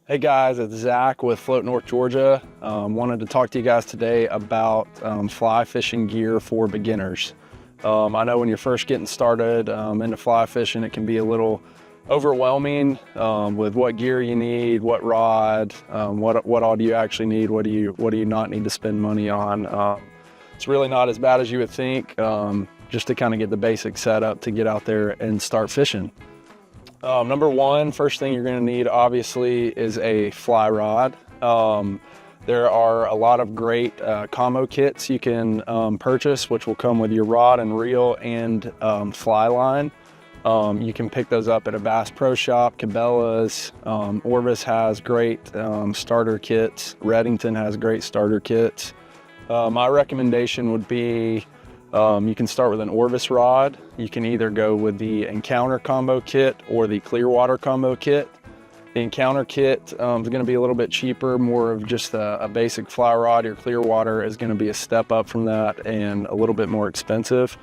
Hey guys, it's Zach with Float North Georgia. Wanted to talk to you guys today about fly fishing gear for beginners. I know when you're first getting started into fly fishing, it can be a little overwhelming with what gear you need, what rod, what all do you actually need, what do you not need to spend money on. It's really not as bad as you would think, just to kind of get the basic setup to get out there and start fishing. Number one, first thing you're going to need obviously is a fly rod. There are a lot of great combo kits you can purchase, which will come with your rod and reel and fly line. You can pick those up at a Bass Pro Shop, Cabela's. Orvis has great starter kits. Redington has great starter kits. My recommendation would be you can start with an Orvis rod. You can either go with the Encounter combo kit or the Clearwater combo kit. The Encounter kit is going to be a little bit cheaper, more of just a basic fly rod. Your Clearwater is going to be a step up from that and a little bit more expensive.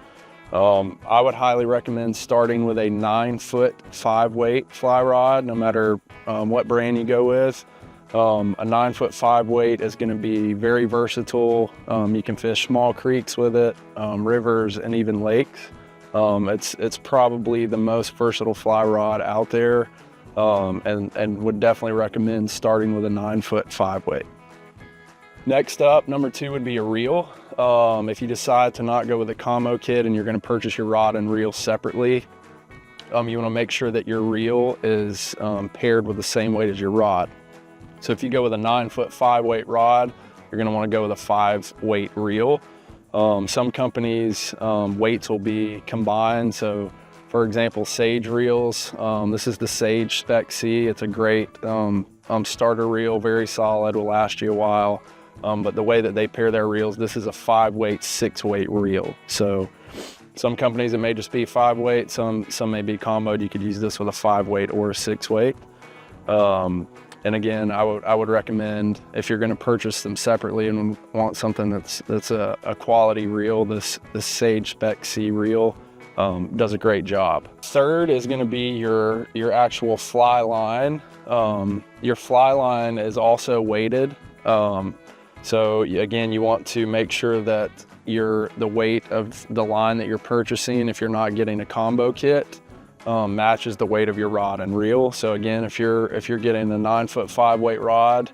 I would highly recommend starting with a 9-foot 5-weight fly rod, no matter what brand you go with. A 9-foot 5-weight is going to be very versatile. You can fish small creeks with it, rivers, and even lakes. It's probably the most versatile fly rod out there, and would definitely recommend starting with a 9-foot 5-weight. Next up, number two would be a reel. If you decide to not go with a combo kit and you're going to purchase your rod and reel separately, you want to make sure that your reel is paired with the same weight as your rod. So if you go with a 9-foot 5-weight rod, you're going to want to go with a 5-weight reel. Some companies' weights will be combined. So for example, Sage reels, this is the Sage Spec C. It's a great starter reel, very solid, will last you a while. But the way that they pair their reels, this is a 5-weight, 6-weight reel. So some companies, it may just be 5-weight, some may be comboed. You could use this with a 5-weight or a 6-weight. And again, I would recommend, if you're going to purchase them separately and want something that's a quality reel, this Sage Spec C reel does a great job. Third is going to be your actual fly line. Your fly line is also weighted. So again, you want to make sure that the weight of the line that you're purchasing, if you're not getting a combo kit, matches the weight of your rod and reel. So again, if you're getting a 9-foot 5-weight rod,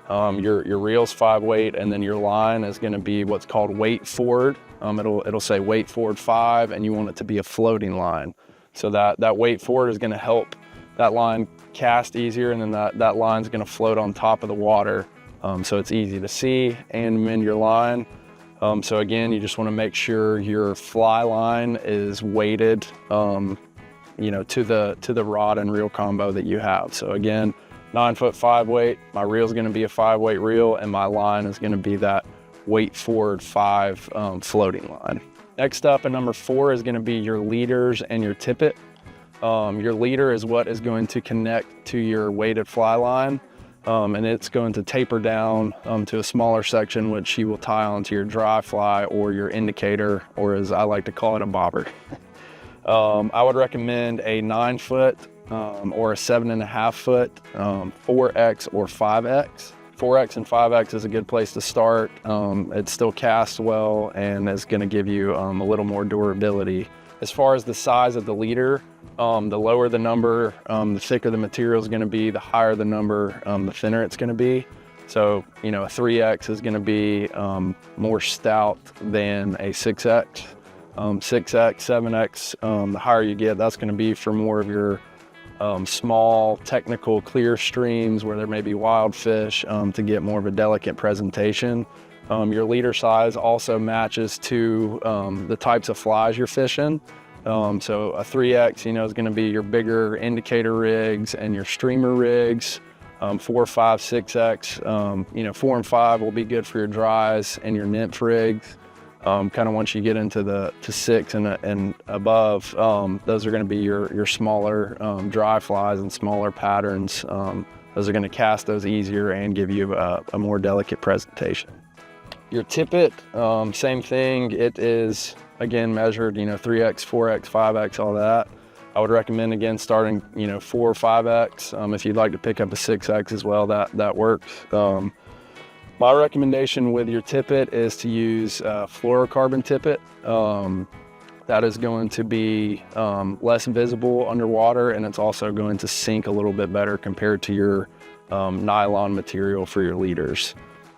your reel's 5-weight, and then your line is going to be what's called weight forward. It'll say weight forward 5, and you want it to be a floating line. So that weight forward is going to help that line cast easier, and then that line's going to float on top of the water, so it's easy to see and mend your line. So again, you just want to make sure your fly line is weighted to the rod and reel combo that you have. So again, 9-foot 5-weight, my reel is going to be a 5-weight reel, and my line is going to be that weight forward 5 floating line. Next up, and number 4, is going to be your leaders and your tippet. Your leader is what is going to connect to your weighted fly line, and it's going to taper down to a smaller section, which you will tie onto your dry fly or your indicator, or as I like to call it, a bobber. I would recommend a 9-foot or a 7.5-foot 4X or 5X. 4X and 5X is a good place to start. It still casts well and is going to give you a little more durability. As far as the size of the leader, the lower the number, the thicker the material is going to be, the higher the number, the thinner it's going to be. So, a 3X is going to be more stout than a 6X. 6X, 7X, the higher you get, that's going to be for more of your small, technical, clear streams where there may be wild fish, to get more of a delicate presentation. Your leader size also matches to the types of flies you're fishing. So a 3X, is going to be your bigger indicator rigs and your streamer rigs. 4, 5, 6X, 4 and 5 will be good for your dries and your nymph rigs. Kind of once you get into to 6 and above, those are going to be your smaller dry flies and smaller patterns. Those are going to cast those easier and give you a more delicate presentation. Your tippet, same thing. It is again measured, 3X, 4X, 5X, all that. I would recommend, again, starting 4 or 5X. If you'd like to pick up a 6X as well, that works. My recommendation with your tippet is to use fluorocarbon tippet. That is going to be less visible underwater, and it's also going to sink a little bit better compared to your nylon material for your leaders.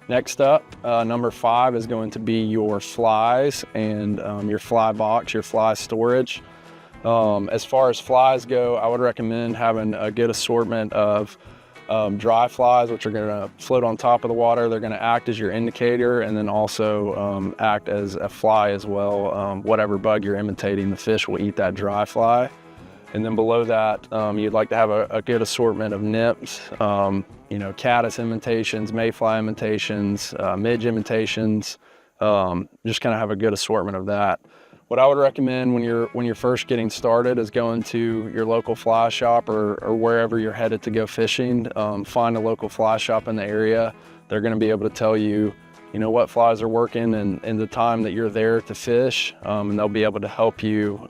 Next up, number 5 is going to be your flies and your fly box, your fly storage. As far as flies go, I would recommend having a good assortment of dry flies, which are going to float on top of the water. They're going to act as your indicator, and then also act as a fly as well. Whatever bug you're imitating, the fish will eat that dry fly. And then below that, you'd like to have a good assortment of nymphs, caddis imitations, mayfly imitations, midge imitations. Just kind of have a good assortment of that. What I would recommend when you're first getting started is going to your local fly shop or wherever you're headed to go fishing. Find a local fly shop in the area. They're going to be able to tell you, what flies are working and the time that you're there to fish, and they'll be able to help you,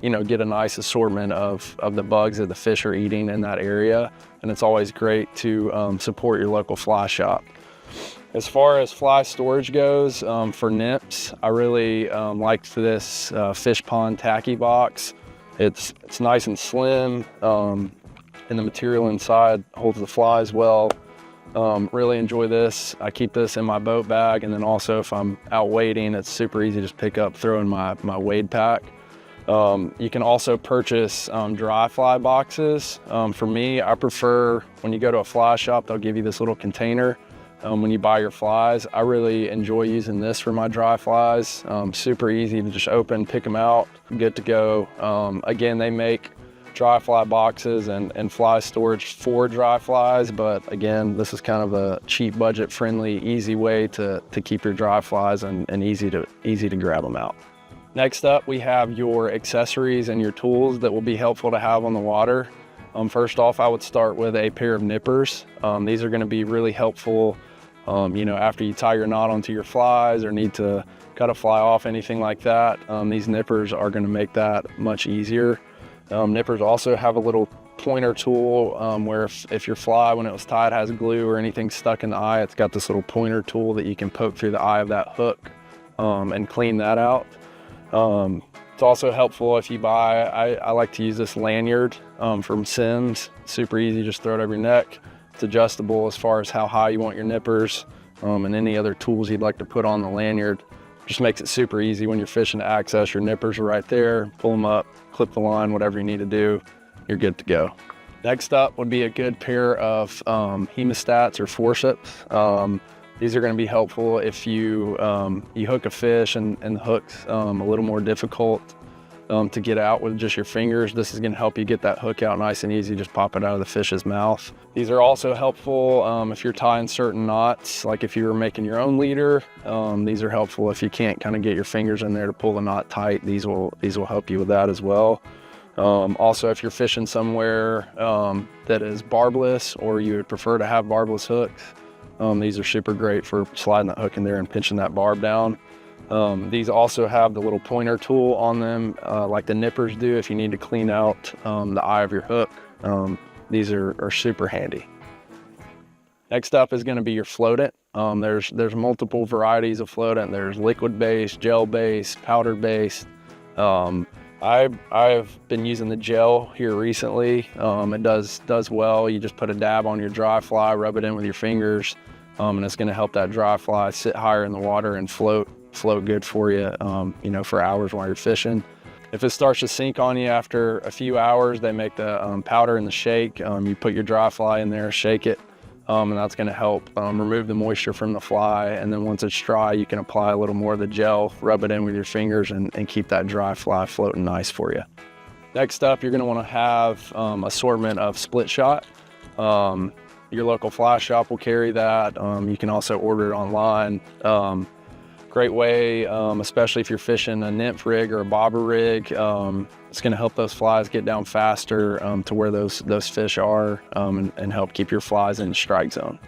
get a nice assortment of the bugs that the fish are eating in that area. And it's always great to support your local fly shop. As far as fly storage goes, for nymphs, I really like this Fish Pond tacky box. It's nice and slim, and the material inside holds the flies well. Really enjoy this. I keep this in my boat bag, and then also if I'm out wading, it's super easy to just pick up, throw in my wade pack. You can also purchase dry fly boxes. For me, I prefer when you go to a fly shop, they'll give you this little container when you buy your flies. I really enjoy using this for my dry flies. Super easy to just open, pick them out, good to go. Again, they make dry fly boxes and fly storage for dry flies, but again, this is kind of a cheap, budget-friendly, easy way to keep your dry flies and easy to grab them out. Next up, we have your accessories and your tools that will be helpful to have on the water. First off, I would start with a pair of nippers. These are going to be really helpful, after you tie your knot onto your flies or need to cut a fly off, anything like that. These nippers are going to make that much easier. Nippers also have a little pointer tool where if your fly, when it was tied, has glue or anything stuck in the eye, it's got this little pointer tool that you can poke through the eye of that hook and clean that out. It's also helpful if you buy, I like to use this lanyard from Simms. Super easy, just throw it over your neck. It's adjustable as far as how high you want your nippers and any other tools you'd like to put on the lanyard. Just makes it super easy when you're fishing to access. Your nippers are right there, pull them up, clip the line, whatever you need to do, you're good to go. Next up would be a good pair of hemostats or forceps. These are going to be helpful if you hook a fish and the hook's a little more difficult to get out with just your fingers. This is going to help you get that hook out nice and easy, just pop it out of the fish's mouth. These are also helpful if you're tying certain knots, like if you were making your own leader. These are helpful if you can't kind of get your fingers in there to pull the knot tight. These will help you with that as well. Also, if you're fishing somewhere that is barbless, or you would prefer to have barbless hooks, these are super great for sliding that hook in there and pinching that barb down. These also have the little pointer tool on them, like the nippers do if you need to clean out the eye of your hook. These are super handy. Next up is going to be your floatant. There's multiple varieties of floatant. There's liquid-based, gel-based, powder-based. I've been using the gel here recently. It does well. You just put a dab on your dry fly, rub it in with your fingers, and it's going to help that dry fly sit higher in the water and float good for you, for hours while you're fishing. If it starts to sink on you after a few hours, they make the powder in the shake. You put your dry fly in there, shake it, and that's going to help remove the moisture from the fly. And then once it's dry, you can apply a little more of the gel, rub it in with your fingers, and keep that dry fly floating nice for you. Next up, you're going to want to have assortment of split shot. Your local fly shop will carry that. You can also order it online. Great way, especially if you're fishing a nymph rig or a bobber rig. It's going to help those flies get down faster to where those fish are and help keep your flies in the strike zone.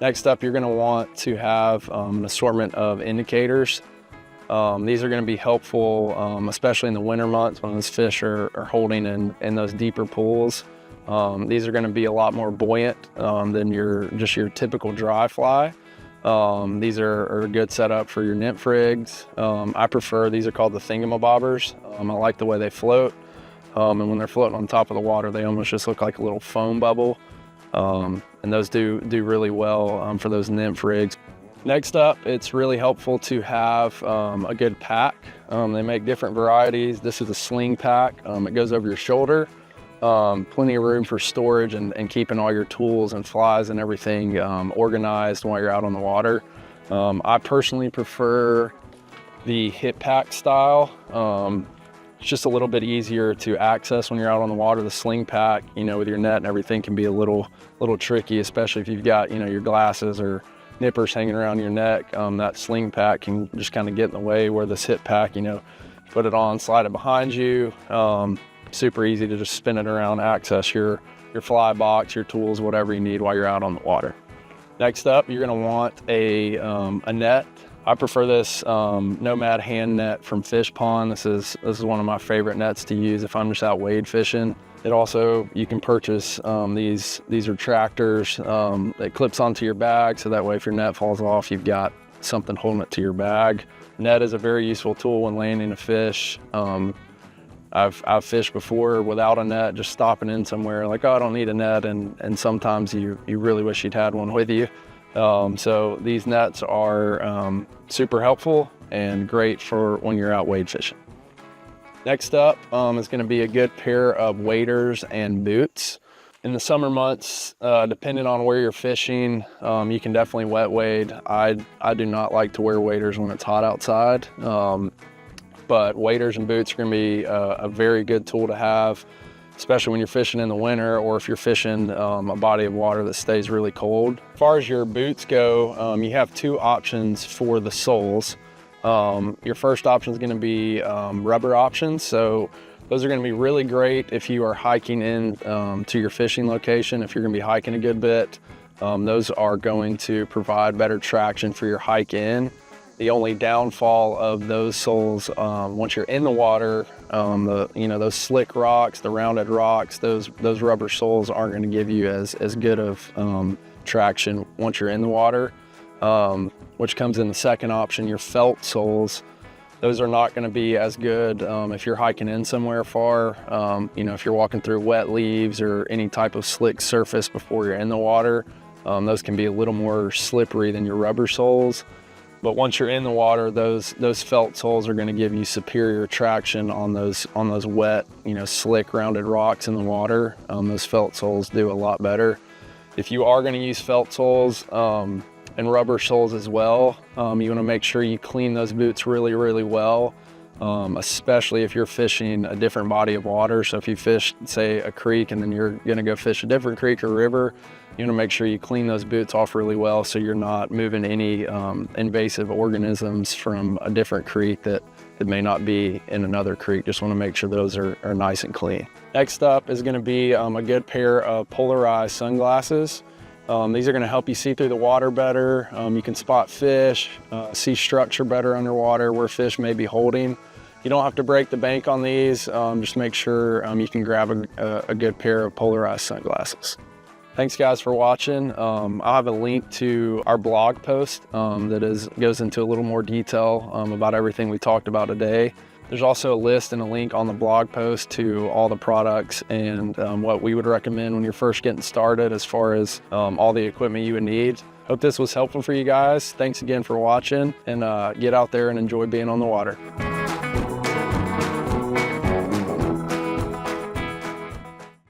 Next up, you're going to want to have an assortment of indicators. These are going to be helpful, especially in the winter months when those fish are holding in those deeper pools. These are going to be a lot more buoyant than your typical dry fly. These are a good setup for your nymph rigs. I prefer, these are called the thingamabobbers. I like the way they float. And when they're floating on top of the water, they almost just look like a little foam bubble. And those do really well for those nymph rigs. Next up, it's really helpful to have a good pack. They make different varieties. This is a sling pack. It goes over your shoulder. Plenty of room for storage and keeping all your tools and flies and everything organized while you're out on the water. I personally prefer the hip pack style. It's just a little bit easier to access when you're out on the water. The sling pack, with your net and everything, can be a little tricky, especially if you've got, your glasses or nippers hanging around your neck. That sling pack can just kind of get in the way, where this hip pack, put it on, slide it behind you. Super easy to just spin it around, access your fly box, your tools, whatever you need while you're out on the water. Next up, you're gonna want a net. I prefer this Nomad hand net from Fish Pond. This is one of my favorite nets to use if I'm just out wade fishing. It also, you can purchase these retractors that clips onto your bag, so that way if your net falls off, you've got something holding it to your bag. Net is a very useful tool when landing a fish. I've fished before without a net, just stopping in somewhere like, oh, I don't need a net, and sometimes you really wish you'd had one with you. So these nets are super helpful and great for when you're out wade fishing. Next up is going to be a good pair of waders and boots. In the summer months, depending on where you're fishing, you can definitely wet wade. I do not like to wear waders when it's hot outside. But waders and boots are going to be a very good tool to have, especially when you're fishing in the winter, or if you're fishing a body of water that stays really cold. As far as your boots go, you have two options for the soles. Your first option is going to be rubber options. So those are going to be really great if you are hiking in to your fishing location. If you're going to be hiking a good bit, those are going to provide better traction for your hike in. The only downfall of those soles, once you're in the water, those slick rocks, the rounded rocks, those rubber soles aren't going to give you as good of traction once you're in the water, which comes in the second option, your felt soles. Those are not going to be as good if you're hiking in somewhere far. If you're walking through wet leaves or any type of slick surface before you're in the water, those can be a little more slippery than your rubber soles. But once you're in the water, those felt soles are going to give you superior traction on those wet, slick, rounded rocks in the water. Those felt soles do a lot better. If you are going to use felt soles and rubber soles as well, you want to make sure you clean those boots really, really well, especially if you're fishing a different body of water. So if you fish, say, a creek and then you're going to go fish a different creek or river, you want to make sure you clean those boots off really well so you're not moving any invasive organisms from a different creek that may not be in another creek. Just want to make sure those are nice and clean. Next up is going to be a good pair of polarized sunglasses. These are going to help you see through the water better. You can spot fish, see structure better underwater where fish may be holding. You don't have to break the bank on these. Just make sure you can grab a good pair of polarized sunglasses. Thanks guys for watching. I'll have a link to our blog post that goes into a little more detail about everything we talked about today. There's also a list and a link on the blog post to all the products and what we would recommend when you're first getting started as far as all the equipment you would need. Hope this was helpful for you guys. Thanks again for watching, and get out there and enjoy being on the water.